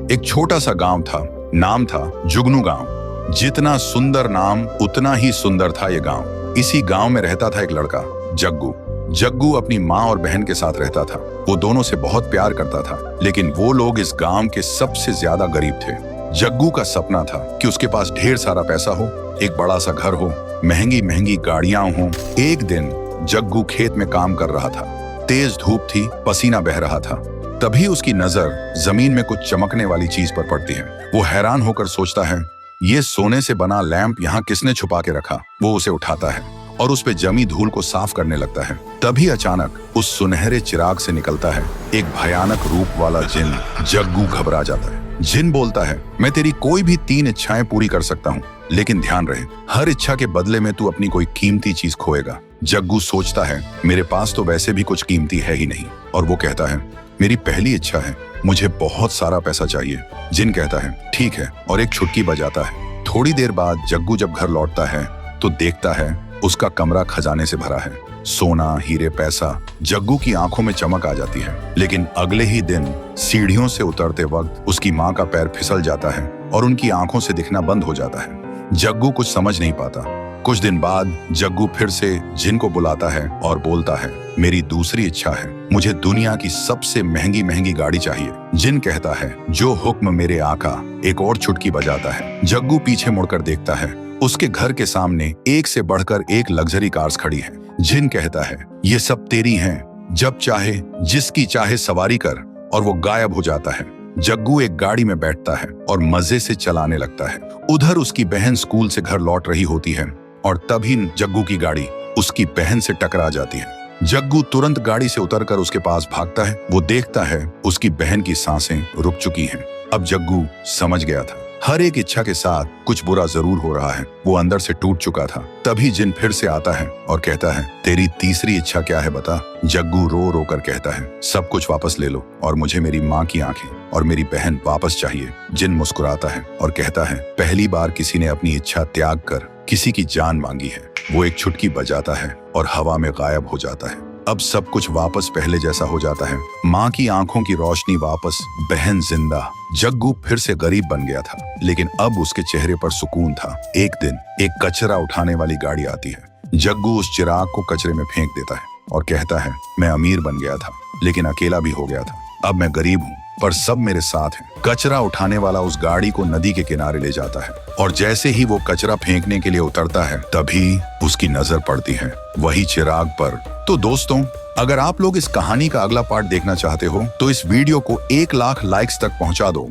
एक छोटा सा गांव था, नाम था जुगनू गांव। जितना सुंदर नाम उतना ही सुंदर था ये गांव। इसी गांव में रहता था एक लड़का, जग्गू। जग्गू अपनी माँ और बहन के साथ रहता था। वो दोनों से बहुत प्यार करता था, लेकिन वो लोग इस गांव के सबसे ज्यादा गरीब थे। जग्गू का सपना था कि उसके पास ढेर सारा पैसा हो, एक बड़ा सा घर हो, महंगी महंगी गाड़ियां हो। एक दिन जग्गू खेत में काम कर रहा था। तेज धूप थी, पसीना बह रहा था। तभी उसकी नजर जमीन में कुछ चमकने वाली चीज पर पड़ती है। वो हैरान होकर सोचता है, ये सोने से बना लैंप यहाँ किसने छुपा के रखा। वो उसे उठाता है और उस पे जमी धूल को साफ करने लगता है। तभी अचानक उस सुनहरे चिराग से निकलता है एक भयानक रूप वाला जिन। जग्गू घबरा जाता है। जिन बोलता है, मैं तेरी कोई भी 3 इच्छाएं पूरी कर सकता हूँ, लेकिन ध्यान रहे, हर इच्छा के बदले में तू अपनी कोई कीमती चीज खोएगा। जग्गू सोचता है, मेरे पास तो वैसे भी कुछ कीमती है ही नहीं। और वो कहता है, मेरी पहली इच्छा है, मुझे बहुत सारा पैसा चाहिए। जिन कहता है, ठीक है, और एक छुटकी बजाता है। थोड़ी देर बाद जग्गू जब घर लौटता है तो देखता है उसका कमरा खजाने से भरा है। सोना, हीरे, पैसा। जग्गू की आंखों में चमक आ जाती है। लेकिन अगले ही दिन सीढ़ियों से उतरते वक्त उसकी माँ का पैर फिसल जाता है और उनकी आंखों से दिखना बंद हो जाता है। जग्गू कुछ समझ नहीं पाता। कुछ दिन बाद जग्गू फिर से जिन को बुलाता है और बोलता है, मेरी दूसरी इच्छा है, मुझे दुनिया की सबसे महंगी महंगी गाड़ी चाहिए। जिन कहता है, जो हुक्म मेरे आका। एक और चुटकी बजाता है। जग्गू पीछे मुड़कर देखता है। उसके घर के सामने एक से बढ़कर एक लग्जरी कार्स खड़ी हैं। जिन कहता है, ये सब तेरी हैं, जब चाहे जिसकी चाहे सवारी कर। और वो गायब हो जाता है। जग्गू एक गाड़ी में बैठता है और मजे से चलाने लगता है। उधर उसकी बहन स्कूल से घर लौट रही होती है और तभी जग्गू की गाड़ी उसकी बहन से टकरा जाती है। जग्गू तुरंत गाड़ी से उतरकर उसके पास भागता है। वो देखता है उसकी बहन की सांसें रुक चुकी हैं। अब जग्गू समझ गया था, हर एक इच्छा के साथ कुछ बुरा जरूर हो रहा है। वो अंदर से टूट चुका था। तभी जिन फिर से आता है और कहता है, तेरी तीसरी इच्छा क्या है बता। जग्गू रो रो कर कहता है, सब कुछ वापस ले लो और मुझे मेरी माँ की आंखें और मेरी बहन वापस चाहिए। जिन मुस्कुराता है और कहता है, पहली बार किसी ने अपनी इच्छा त्याग कर किसी की जान मांगी है। वो एक छुटकी बजाता है और हवा में गायब हो जाता है। अब सब कुछ वापस पहले जैसा हो जाता है। माँ की आंखों की रोशनी वापस, बहन जिंदा। जग्गू फिर से गरीब बन गया था, लेकिन अब उसके चेहरे पर सुकून था। एक दिन एक कचरा उठाने वाली गाड़ी आती है। जग्गू उस चिराग को कचरे में फेंक देता है और कहता है, मैं अमीर बन गया था, लेकिन अकेला भी हो गया था। अब मैं गरीब हूँ, पर सब मेरे साथ हैं। कचरा उठाने वाला उस गाड़ी को नदी के किनारे ले जाता है और जैसे ही वो कचरा फेंकने के लिए उतरता है, तभी उसकी नजर पड़ती है वही चिराग पर। तो दोस्तों, अगर आप लोग इस कहानी का अगला पार्ट देखना चाहते हो तो इस वीडियो को 1 लाख लाइक्स तक पहुंचा दो।